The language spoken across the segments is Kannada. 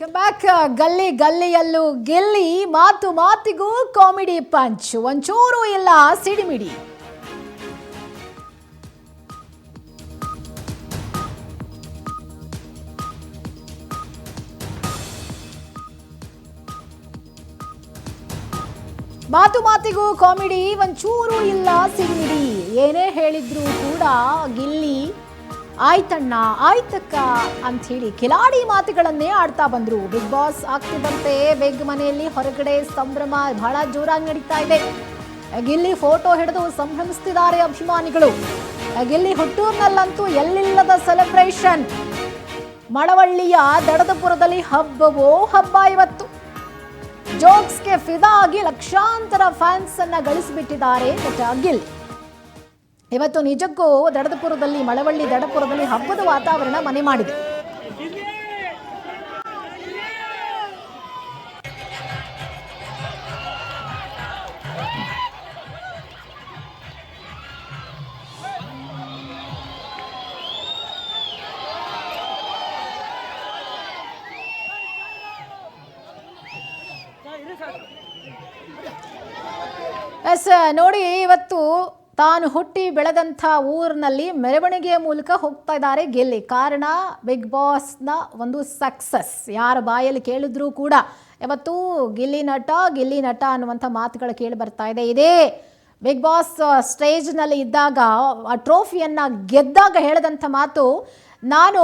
Welcome back. ಗಲ್ಲಿ ಗಲ್ಲಿಯಲ್ಲೂ ಗೆಲ್ಲಿ, ಮಾತು ಮಾತಿಗೂ ಕಾಮಿಡಿ ಪಂಚ್, ಒಂಚೂರು ಇಲ್ಲ ಸಿಡಿಮಿಡಿ. ಮಾತು ಮಾತಿಗೂ ಕಾಮಿಡಿ, ಒಂಚೂರು ಇಲ್ಲ ಸಿಡಿಮಿಡಿ. ಏನೇ ಹೇಳಿದ್ರು ಕೂಡ ಗಿಲ್ಲಿ ಆಯ್ತಣ್ಣ ಆಯ್ತಕ್ಕ ಅಂತ ಹೇಳಿ ಕಿಲಾಡಿ ಮಾತುಗಳನ್ನೇ ಆಡ್ತಾ ಬಂದ್ರು. ಬಿಗ್ ಬಾಸ್ ಆಗ್ತಿದ್ದಂತೆ ಬಿಗ್ ಮನೆಯಲ್ಲಿ ಹೊರಗಡೆ ಸಂಭ್ರಮ ಬಹಳ ಜೋರಾಗಿ ನಡೀತಾ ಇದೆ. ಗಿಲ್ಲಿ ಫೋಟೋ ಹಿಡಿದು ಸಂಭ್ರಮಿಸ್ತಿದ್ದಾರೆ ಅಭಿಮಾನಿಗಳು. ಗಿಲ್ಲಿ ಹುಟ್ಟೂರಿನಲ್ಲಂತೂ ಎಲ್ಲಿಲ್ಲದ ಸೆಲೆಬ್ರೇಷನ್. ಮಳವಳ್ಳಿಯ ದಡದಪುರದಲ್ಲಿ ಹಬ್ಬವೋ ಹಬ್ಬ. ಇವತ್ತು ಜೋಕ್ಸ್ಗೆ ಫಿದಾ ಆಗಿ ಲಕ್ಷಾಂತರ ಫ್ಯಾನ್ಸ್ ಅನ್ನ ಗಳಿಸಿಬಿಟ್ಟಿದ್ದಾರೆ ಗಿಲ್ಲಿ. ಇವತ್ತು ನಿಜಕ್ಕೂ ದಡದಪುರದಲ್ಲಿ, ಮಳವಳ್ಳಿ ದಡಪುರದಲ್ಲಿ ಹಬ್ಬದ ವಾತಾವರಣ ಮನೆ ಮಾಡಿದೆ. ನೋಡಿ, ಇವತ್ತು ತಾನು ಹುಟ್ಟಿ ಬೆಳೆದಂಥ ಊರಿನಲ್ಲಿ ಮೆರವಣಿಗೆಯ ಮೂಲಕ ಹೋಗ್ತಾ ಇದ್ದಾರೆ ಗಿಲ್ಲಿ. ಕಾರಣ ಬಿಗ್ ಬಾಸ್ನ ಒಂದು ಸಕ್ಸಸ್. ಯಾರ ಬಾಯಲ್ಲಿ ಕೇಳಿದ್ರೂ ಕೂಡ ಇವತ್ತು ಗಿಲ್ಲಿ ನಟ ಅನ್ನುವಂಥ ಮಾತುಗಳು ಕೇಳಿ ಬರ್ತಾ ಇದೆ. ಇದೇ ಬಿಗ್ ಬಾಸ್ ಸ್ಟೇಜ್ನಲ್ಲಿ ಇದ್ದಾಗ ಆ ಟ್ರೋಫಿಯನ್ನು ಗೆದ್ದಾಗ ಹೇಳಿದಂಥ ಮಾತು, ನಾನು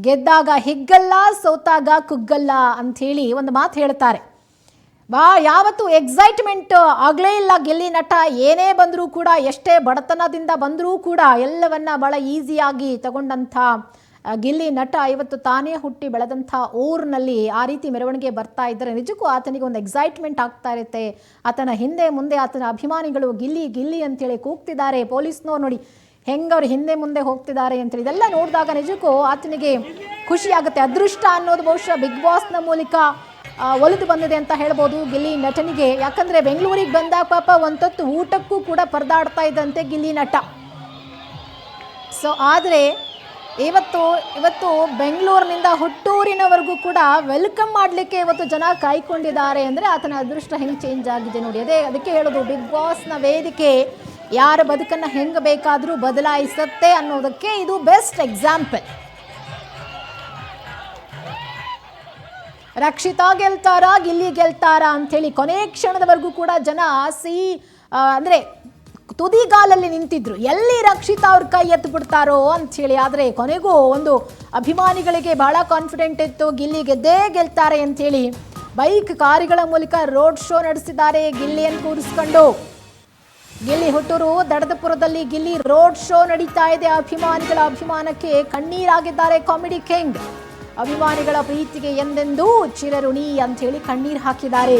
ಗೆದ್ದಾಗ ಹಿಗ್ಗಲ್ಲ, ಸೋತಾಗ ಕುಗ್ಗಲ್ಲ ಅಂಥೇಳಿ ಒಂದು ಮಾತು ಹೇಳ್ತಾರೆ. ಯಾವತ್ತು ಎಕ್ಸೈಟ್ಮೆಂಟ್ ಆಗಲೇ ಇಲ್ಲ ಗಿಲ್ಲಿ ನಟ. ಏನೇ ಬಂದರೂ ಕೂಡ, ಎಷ್ಟೇ ಬಡತನದಿಂದ ಬಂದರೂ ಕೂಡ ಎಲ್ಲವನ್ನ ಬಹಳ ಈಸಿಯಾಗಿ ತಗೊಂಡಂಥ ಗಿಲ್ಲಿ ನಟ ಇವತ್ತು ತಾನೇ ಹುಟ್ಟಿ ಬೆಳೆದಂಥ ಊರಿನಲ್ಲಿ ಆ ರೀತಿ ಮೆರವಣಿಗೆ ಬರ್ತಾ ಇದ್ದರೆ ನಿಜಕ್ಕೂ ಆತನಿಗೆ ಒಂದು ಎಕ್ಸೈಟ್ಮೆಂಟ್ ಆಗ್ತಾ ಇರುತ್ತೆ. ಆತನ ಹಿಂದೆ ಮುಂದೆ ಆತನ ಅಭಿಮಾನಿಗಳು ಗಿಲ್ಲಿ ಗಿಲ್ಲಿ ಅಂತೇಳಿ ಕೂಗ್ತಿದ್ದಾರೆ. ಪೊಲೀಸ್ನವ್ರು ನೋಡಿ ಹೆಂಗವ್ರು ಹಿಂದೆ ಮುಂದೆ ಹೋಗ್ತಿದ್ದಾರೆ ಅಂತೇಳಿ ಇದೆಲ್ಲ ನೋಡಿದಾಗ ನಿಜಕ್ಕೂ ಆತನಿಗೆ ಖುಷಿ ಆಗುತ್ತೆ. ಅದೃಷ್ಟ ಅನ್ನೋದು ಬಹುಶಃ ಬಿಗ್ ಬಾಸ್ನ ಮೂಲಕ ಒಲಿದು ಬಂದಿದೆ ಅಂತ ಹೇಳ್ಬೋದು ಗಿಲ್ಲಿ ನಟನಿಗೆ. ಯಾಕಂದರೆ ಬೆಂಗಳೂರಿಗೆ ಬಂದಾಗ ಪಾಪ ಒಂದೊತ್ತು ಊಟಕ್ಕೂ ಕೂಡ ಪರದಾಡ್ತಾ ಇದ್ದಂತೆ ಗಿಲ್ಲಿ ನಟ. ಸೊ ಆದರೆ ಇವತ್ತು ಬೆಂಗಳೂರಿನಿಂದ ಹುಟ್ಟೂರಿನವರೆಗೂ ಕೂಡ ವೆಲ್ಕಮ್ ಮಾಡಲಿಕ್ಕೆ ಇವತ್ತು ಜನ ಕಾಯ್ಕೊಂಡಿದ್ದಾರೆ ಅಂದರೆ ಆತನ ಅದೃಷ್ಟ ಹೆಂಗೆ ಚೇಂಜ್ ಆಗಿದೆ ನೋಡಿ. ಅದಕ್ಕೆ ಹೇಳೋದು, ಬಿಗ್ ಬಾಸ್ನ ವೇದಿಕೆ ಯಾರ ಬದುಕನ್ನು ಹೆಂಗೆ ಬೇಕಾದರೂ ಬದಲಾಯಿಸುತ್ತೆ ಅನ್ನೋದಕ್ಕೆ ಇದು ಬೆಸ್ಟ್ ಎಕ್ಸಾಂಪಲ್. ರಕ್ಷಿತಾ ಗೆಲ್ತಾರಾ, ಗಿಲ್ಲಿ ಗೆಲ್ತಾರಾ ಅಂಥೇಳಿ ಕೊನೆ ಕ್ಷಣದವರೆಗೂ ಕೂಡ ಜನ ಅಂದರೆ ತುದಿಗಾಲಲ್ಲಿ ನಿಂತಿದ್ರು, ಎಲ್ಲಿ ರಕ್ಷಿತಾ ಅವ್ರ ಕೈ ಎತ್ತು ಬಿಡ್ತಾರೋ ಅಂಥೇಳಿ. ಆದರೆ ಕೊನೆಗೂ ಒಂದು ಅಭಿಮಾನಿಗಳಿಗೆ ಬಹಳ ಕಾನ್ಫಿಡೆಂಟ್ ಇತ್ತು, ಗಿಲ್ಲಿ ಗೆದ್ದೇ ಗೆಲ್ತಾರೆ ಅಂಥೇಳಿ. ಬೈಕ್ ಕಾರುಗಳ ಮೂಲಕ ರೋಡ್ ಶೋ ನಡೆಸಿದ್ದಾರೆ ಗಿಲ್ಲಿಯನ್ನು ಕೂರಿಸ್ಕೊಂಡು. ಗಿಲ್ಲಿ ಹುಟ್ಟೂರು ದಡದಪುರದಲ್ಲಿ ಗಿಲ್ಲಿ ರೋಡ್ ಶೋ ನಡೀತಾ ಇದೆ. ಅಭಿಮಾನಿಗಳ ಅಭಿಮಾನಕ್ಕೆ ಕಣ್ಣೀರಾಗಿದ್ದಾರೆ ಕಾಮಿಡಿ ಕಿಂಗ್. ಅಭಿಮಾನಿಗಳ ಪ್ರೀತಿಗೆ ಎಂದೆಂದೂ ಚಿರಋಣಿ ಅಂಥೇಳಿ ಕಣ್ಣೀರು ಹಾಕಿದ್ದಾರೆ.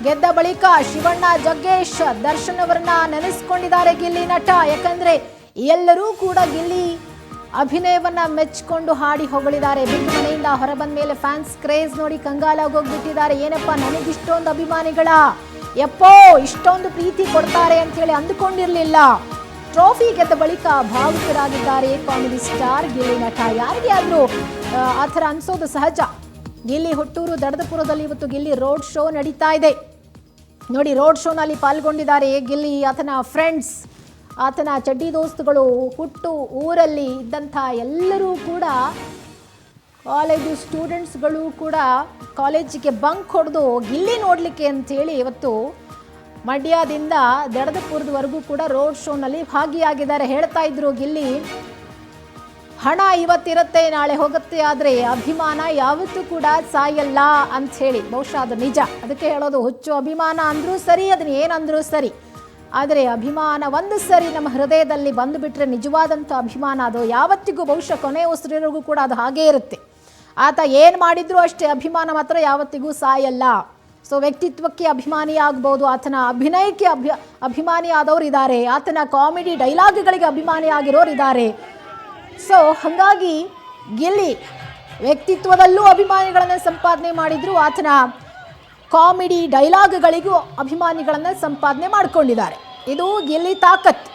ಗೆದ್ದ ಬಳಿಕ ಶಿವಣ್ಣ, ಜಗ್ಗೇಶ್, ದರ್ಶನ್ ಅವರನ್ನ ನೆನೆಸ್ಕೊಂಡಿದ್ದಾರೆ ಗಿಲ್ಲಿ ನಟ. ಯಾಕಂದ್ರೆ ಎಲ್ಲರೂ ಕೂಡ ಗಿಲ್ಲಿ ಅಭಿನಯವನ್ನ ಮೆಚ್ಚಿಕೊಂಡು ಹಾಡಿ ಹೊಗಳಿದ್ದಾರೆ. ಬಿಗ್ ಮನೆಯಿಂದ ಹೊರಬಂದ ಮೇಲೆ ಫ್ಯಾನ್ಸ್ ಕ್ರೇಜ್ ನೋಡಿ ಕಂಗಾಲಾಗಿ ಹೋಗ್ಬಿಟ್ಟಿದ್ದಾರೆ. ಏನಪ್ಪ ನನಗಿಷ್ಟೊಂದು ಅಭಿಮಾನಿಗಳ, ಎಪ್ಪೋ ಇಷ್ಟೊಂದು ಪ್ರೀತಿ ಕೊಡ್ತಾರೆ ಅಂತೇಳಿ ಅಂದುಕೊಂಡಿರಲಿಲ್ಲ. ಟ್ರೋಫಿ ಗೆದ್ದ ಬಳಿಕ ಭಾವುಕರಾಗಿದ್ದಾರೆ ಕಾಮಿಡಿ ಸ್ಟಾರ್ ಗಿಲ್ಲಿ ನಟ. ಯಾರಿಗೆ ಆದರೂ ಆ ಥರ ಅನ್ಸೋದು ಸಹಜ. ಗಿಲ್ಲಿ ಹುಟ್ಟೂರು ದಡದಪುರದಲ್ಲಿ ಇವತ್ತು ಗಿಲ್ಲಿ ರೋಡ್ ಶೋ ನಡೀತಾ ಇದೆ ನೋಡಿ. ರೋಡ್ ಶೋನಲ್ಲಿ ಪಾಲ್ಗೊಂಡಿದ್ದಾರೆ ಗಿಲ್ಲಿ, ಆತನ ಫ್ರೆಂಡ್ಸ್, ಆತನ ಚಡ್ಡಿ ದೋಸ್ತುಗಳು, ಹುಟ್ಟು ಊರಲ್ಲಿ ಇದ್ದಂಥ ಎಲ್ಲರೂ ಕೂಡ, ಕಾಲೇಜು ಸ್ಟೂಡೆಂಟ್ಸ್ಗಳು ಕೂಡ ಕಾಲೇಜಿಗೆ ಬಂಕ್ ಹೊಡೆದು ಗಿಲ್ಲಿ ನೋಡಲಿಕ್ಕೆ ಅಂಥೇಳಿ ಇವತ್ತು ಮಂಡ್ಯದಿಂದ ದಡದಪುರದವರೆಗೂ ಕೂಡ ರೋಡ್ ಶೋನಲ್ಲಿ ಭಾಗಿಯಾಗಿದ್ದಾರೆ. ಹೇಳ್ತಾ ಇದ್ರು ಗಿಲ್ಲಿ, ಹಣ ಇವತ್ತಿರುತ್ತೆ ನಾಳೆ ಹೋಗುತ್ತೆ, ಆದರೆ ಅಭಿಮಾನ ಯಾವತ್ತೂ ಕೂಡ ಸಾಯಲ್ಲ ಅಂಥೇಳಿ. ಬಹುಶಃ ಅದು ನಿಜ. ಅದಕ್ಕೆ ಹೇಳೋದು, ಹುಚ್ಚು ಅಭಿಮಾನ ಅಂದರೂ ಸರಿ, ಅದನ್ನ ಏನಂದ್ರೂ ಸರಿ, ಆದರೆ ಅಭಿಮಾನ ಒಂದು ಸರಿ ನಮ್ಮ ಹೃದಯದಲ್ಲಿ ಬಂದುಬಿಟ್ರೆ ನಿಜವಾದಂಥ ಅಭಿಮಾನ ಅದು ಯಾವತ್ತಿಗೂ ಬಹುಶಃ ಕೊನೆ ಉಸಿರಿಗೂ ಕೂಡ ಅದು ಹಾಗೇ ಇರುತ್ತೆ. ಆತ ಏನು ಮಾಡಿದ್ರೂ ಅಷ್ಟೇ, ಅಭಿಮಾನ ಮಾತ್ರ ಯಾವತ್ತಿಗೂ ಸಾಯಲ್ಲ. ಸೊ ವ್ಯಕ್ತಿತ್ವಕ್ಕೆ ಅಭಿಮಾನಿ ಆಗ್ಬೋದು, ಆತನ ಅಭಿನಯಕ್ಕೆ ಅಭಿಮಾನಿ ಆದವರು ಇದ್ದಾರೆ, ಆತನ ಕಾಮಿಡಿ ಡೈಲಾಗ್ಗಳಿಗೆ ಅಭಿಮಾನಿ ಆಗಿರೋರು ಇದ್ದಾರೆ. ಸೊ ಹಾಗಾಗಿ ಗಿಲ್ಲಿ ವ್ಯಕ್ತಿತ್ವದಲ್ಲೂ ಅಭಿಮಾನಿಗಳನ್ನು ಸಂಪಾದನೆ ಮಾಡಿದ್ರು, ಆತನ ಕಾಮಿಡಿ ಡೈಲಾಗ್ಗಳಿಗೂ ಅಭಿಮಾನಿಗಳನ್ನು ಸಂಪಾದನೆ ಮಾಡಿಕೊಂಡಿದ್ದಾರೆ. ಇದು ಗಿಲ್ಲಿ ತಾಕತ್.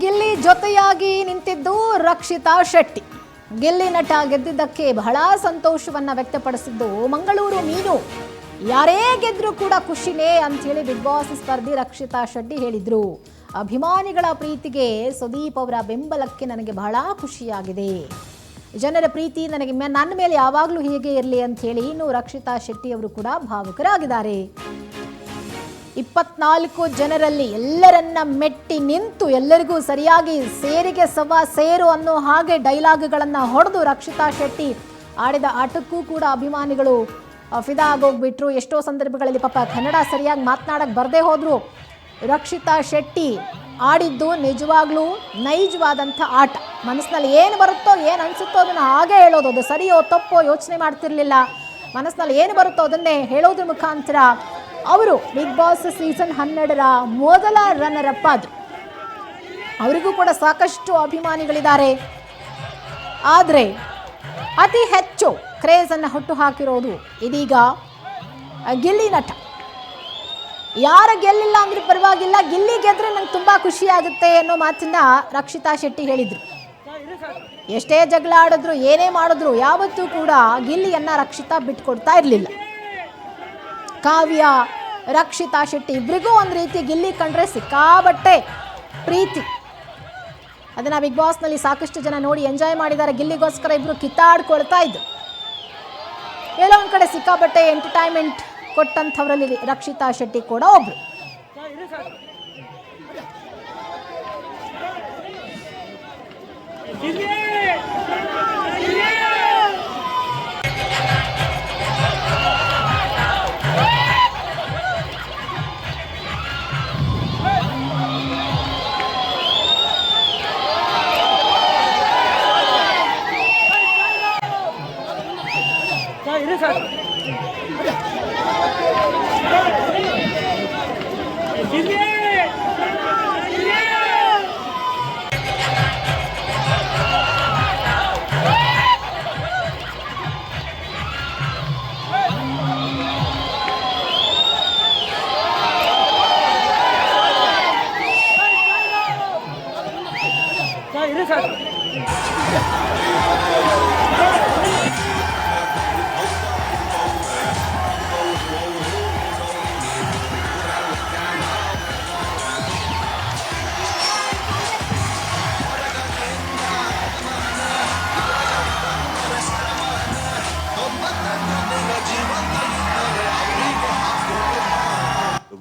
ಗಿಲ್ಲಿ ಜೊತೆಯಾಗಿ ನಿಂತಿದ್ದು ರಕ್ಷಿತಾ ಶೆಟ್ಟಿ. ಗಿಲ್ಲಿ ನಟ ಗೆದ್ದಿದ್ದಕ್ಕೆ ಬಹಳ ಸಂತೋಷವನ್ನ ವ್ಯಕ್ತಪಡಿಸಿದ್ದು ಮಂಗಳೂರು ಮೀನು. ಯಾರೇ ಗೆದ್ರೂ ಕೂಡ ಖುಷಿನೇ ಅಂತ ಹೇಳಿ ಬಿಗ್ ಬಾಸ್ ಸ್ಪರ್ಧಿ ರಕ್ಷಿತಾ ಶೆಟ್ಟಿ ಹೇಳಿದ್ರು. ಅಭಿಮಾನಿಗಳ ಪ್ರೀತಿಗೆ ಸುದೀಪ್ ಅವರ ಬೆಂಬಲಕ್ಕೆ ನನಗೆ ಬಹಳ ಖುಷಿಯಾಗಿದೆ. ಜನರ ಪ್ರೀತಿ ನನಗೆ ನನ್ನ ಮೇಲೆ ಯಾವಾಗಲೂ ಹೀಗೆ ಇರಲಿ ಅಂತ ಹೇಳಿ ಇನ್ನು ರಕ್ಷಿತಾ ಶೆಟ್ಟಿ ಅವರು ಕೂಡ ಭಾವುಕರಾಗಿದ್ದಾರೆ. 24 ಜನರಲ್ಲಿ ಎಲ್ಲರನ್ನ ಮೆಟ್ಟಿ ನಿಂತು ಎಲ್ಲರಿಗೂ ಸರಿಯಾಗಿ ಸೇರಿಗೆ ಸವಾ ಸೇರು ಅನ್ನೋ ಹಾಗೆ ಡೈಲಾಗ್ಗಳನ್ನು ಹೊಡೆದು ರಕ್ಷಿತಾ ಶೆಟ್ಟಿ ಆಡಿದ ಆಟಕ್ಕೂ ಕೂಡ ಅಭಿಮಾನಿಗಳು ಫಿದಾ ಆಗೋಗ್ಬಿಟ್ರು. ಎಷ್ಟೋ ಸಂದರ್ಭಗಳಲ್ಲಿ ಪಾಪ ಕನ್ನಡ ಸರಿಯಾಗಿ ಮಾತನಾಡಕ್ಕೆ ಬರದೇ ಹೋದ್ರು. ರಕ್ಷಿತಾ ಶೆಟ್ಟಿ ಆಡಿದ್ದು ನಿಜವಾಗ್ಲೂ ನೈಜವಾದಂಥ ಆಟ. ಮನಸ್ಸಿನಲ್ಲಿ ಏನು ಬರುತ್ತೋ ಏನು ಅನಿಸುತ್ತೋ ಅದನ್ನು ಹಾಗೆ ಹೇಳೋದು. ಅದು ಸರಿಯೋ ತಪ್ಪೋ ಯೋಚನೆ ಮಾಡ್ತಿರ್ಲಿಲ್ಲ. ಮನಸ್ಸಿನಲ್ಲಿ ಏನು ಬರುತ್ತೋ ಅದನ್ನೇ ಹೇಳೋದ್ರ ಮುಖಾಂತರ ಅವರು ಬಿಗ್ ಬಾಸ್ ಸೀಸನ್ 12ರ ಮೊದಲ ರನ್ನರ್ ಅಪ್ ಆದರು. ಅವರಿಗೂ ಕೂಡ ಸಾಕಷ್ಟು ಅಭಿಮಾನಿಗಳಿದ್ದಾರೆ. ಆದರೆ ಅತಿ ಹೆಚ್ಚು ಕ್ರೇಜನ್ನು ಹುಟ್ಟು ಹಾಕಿರೋದು ಇದೀಗ ಗಿಲ್ಲಿ ನಟ. ಯಾರ ಗೆಲ್ಲಿಲ್ಲ ಅಂದ್ರೆ ಪರವಾಗಿಲ್ಲ, ಗಿಲ್ಲಿ ಗೆದ್ರೆ ನಂಗೆ ತುಂಬ ಖುಷಿ ಆಗುತ್ತೆ ಅನ್ನೋ ಮಾತನ್ನ ರಕ್ಷಿತಾ ಶೆಟ್ಟಿ ಹೇಳಿದರು. ಎಷ್ಟೇ ಜಗಳ ಆಡಿದ್ರು ಏನೇ ಮಾಡಿದ್ರು ಯಾವತ್ತೂ ಕೂಡ ಗಿಲ್ಲಿಯನ್ನ ರಕ್ಷಿತಾ ಬಿಟ್ಕೊಡ್ತಾ ಇರಲಿಲ್ಲ. ಕಾವ್ಯ, ರಕ್ಷಿತಾ ಶೆಟ್ಟಿ ಇಬ್ಬರಿಗೂ ಒಂದು ರೀತಿ ಗಿಲ್ಲಿ ಕಂಡ್ರೆ ಸಿಕ್ಕಾಬಟ್ಟೆ ಪ್ರೀತಿ. ಅದನ್ನು ಬಿಗ್ ಬಾಸ್ನಲ್ಲಿ ಸಾಕಷ್ಟು ಜನ ನೋಡಿ ಎಂಜಾಯ್ ಮಾಡಿದ್ದಾರೆ. ಗಿಲ್ಲಿಗೋಸ್ಕರ ಇಬ್ಬರು ಕಿತ್ತಾಡ್ಕೊಳ್ತಾ ಇದ್ರು. ಎಲ್ಲೋ ಒಂದು ಕಡೆ ಸಿಕ್ಕಾಬಟ್ಟೆ ಎಂಟರ್ಟೈನ್ಮೆಂಟ್ ಕೊಟ್ಟಂಥವರಲ್ಲಿ ರಕ್ಷಿತಾ ಶೆಟ್ಟಿ ಕೂಡ ಒಬ್ರು.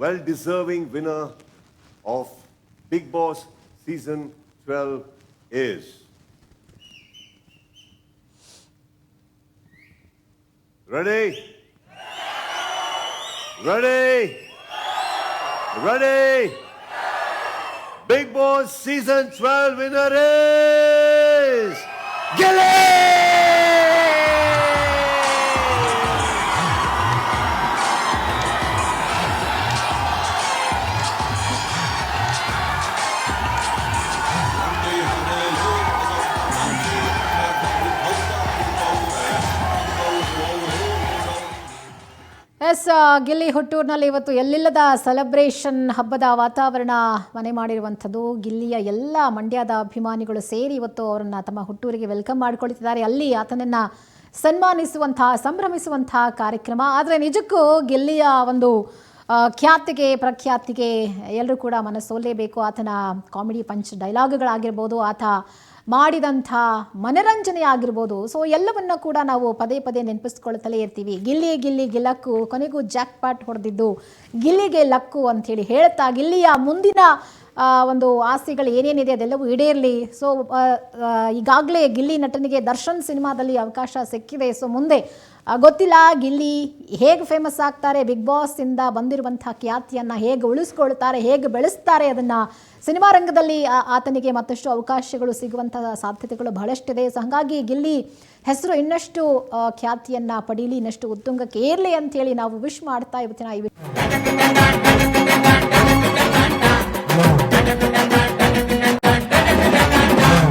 Well-deserving winner of Big Boss Season 12 is Ready? Big Boss Season 12 winner is Gilly! Gilli ಹುಟ್ಟೂರಿನಲ್ಲಿ ಇವತ್ತು ಎಲ್ಲಿಲ್ಲದ ಸೆಲೆಬ್ರೇಷನ್ ಹಬ್ಬದ ವಾತಾವರಣ ಮನೆ ಮಾಡಿರುವಂಥದ್ದು. ಗಿಲ್ಲಿಯ ಎಲ್ಲ ಮಂಡ್ಯದ ಅಭಿಮಾನಿಗಳು ಸೇರಿ ಇವತ್ತು ಅವರನ್ನು ತಮ್ಮ ಹುಟ್ಟೂರಿಗೆ ವೆಲ್ಕಮ್ ಮಾಡಿಕೊಳ್ತಿದ್ದಾರೆ. ಅಲ್ಲಿ ಆತನನ್ನು ಸನ್ಮಾನಿಸುವಂತಹ ಸಂಭ್ರಮಿಸುವಂತಹ ಕಾರ್ಯಕ್ರಮ. ಆದರೆ ನಿಜಕ್ಕೂ ಗಿಲ್ಲಿಯ ಒಂದು ಖ್ಯಾತಿಗೆ ಪ್ರಖ್ಯಾತಿಗೆ ಎಲ್ಲರೂ ಕೂಡ ಮನಸ್ಸೋಲೇಬೇಕು. ಆತನ ಕಾಮಿಡಿ ಪಂಚ್ ಡೈಲಾಗ್ಗಳಾಗಿರ್ಬೋದು, ಆತ ಮಾಡಿದಂಥ ಮನರಂಜನೆ ಆಗಿರ್ಬೋದು. ಸೊ ಎಲ್ಲವನ್ನ ಕೂಡ ನಾವು ಪದೇ ಪದೇ ನೆನಪಿಸ್ಕೊಳ್ತಲೇ ಇರ್ತೀವಿ. ಗಿಲ್ಲಿ ಗಿಲ್ಲಕ್ಕು, ಕೊನೆಗೂ ಜಾಕ್ ಪಾಟ್ ಹೊಡೆದಿದ್ದು ಗಿಲ್ಲಿಗೆ ಲಕ್ಕು ಅಂಥೇಳಿ ಹೇಳ್ತಾ ಗಿಲ್ಲಿಯ ಮುಂದಿನ ಒಂದು ಆಸೆಗಳು ಏನೇನಿದೆ ಅದೆಲ್ಲವೂ ಈಡೇರಲಿ. ಸೊ ಈಗಾಗಲೇ ಗಿಲ್ಲಿ ನಟನಿಗೆ ದರ್ಶನ್ ಸಿನಿಮಾದಲ್ಲಿ ಅವಕಾಶ ಸಿಕ್ಕಿದೆ. ಸೊ ಮುಂದೆ ಗೊತ್ತಿಲ್ಲ ಗಿಲ್ಲಿ ಹೇಗೆ ಫೇಮಸ್ ಆಗ್ತಾರೆ, ಬಿಗ್ ಬಾಸಿಂದ ಬಂದಿರುವಂಥ ಖ್ಯಾತಿಯನ್ನು ಹೇಗೆ ಉಳಿಸ್ಕೊಳ್ತಾರೆ, ಹೇಗೆ ಬೆಳೆಸ್ತಾರೆ. ಅದನ್ನು ಸಿನಿಮಾ ರಂಗದಲ್ಲಿ ಆತನಿಗೆ ಮತ್ತಷ್ಟು ಅವಕಾಶಗಳು ಸಿಗುವಂಥ ಸಾಧ್ಯತೆಗಳು ಬಹಳಷ್ಟಿದೆ. ಸೊ ಹಾಗಾಗಿ ಗಿಲ್ಲಿ ಹೆಸರು ಇನ್ನಷ್ಟು ಖ್ಯಾತಿಯನ್ನು ಪಡೀಲಿ, ಇನ್ನಷ್ಟು ಉತ್ತುಂಗಕ್ಕೆ ಏರಲಿ ಅಂಥೇಳಿ ನಾವು ವಿಶ್ ಮಾಡ್ತಾ ಇವತ್ತಿನ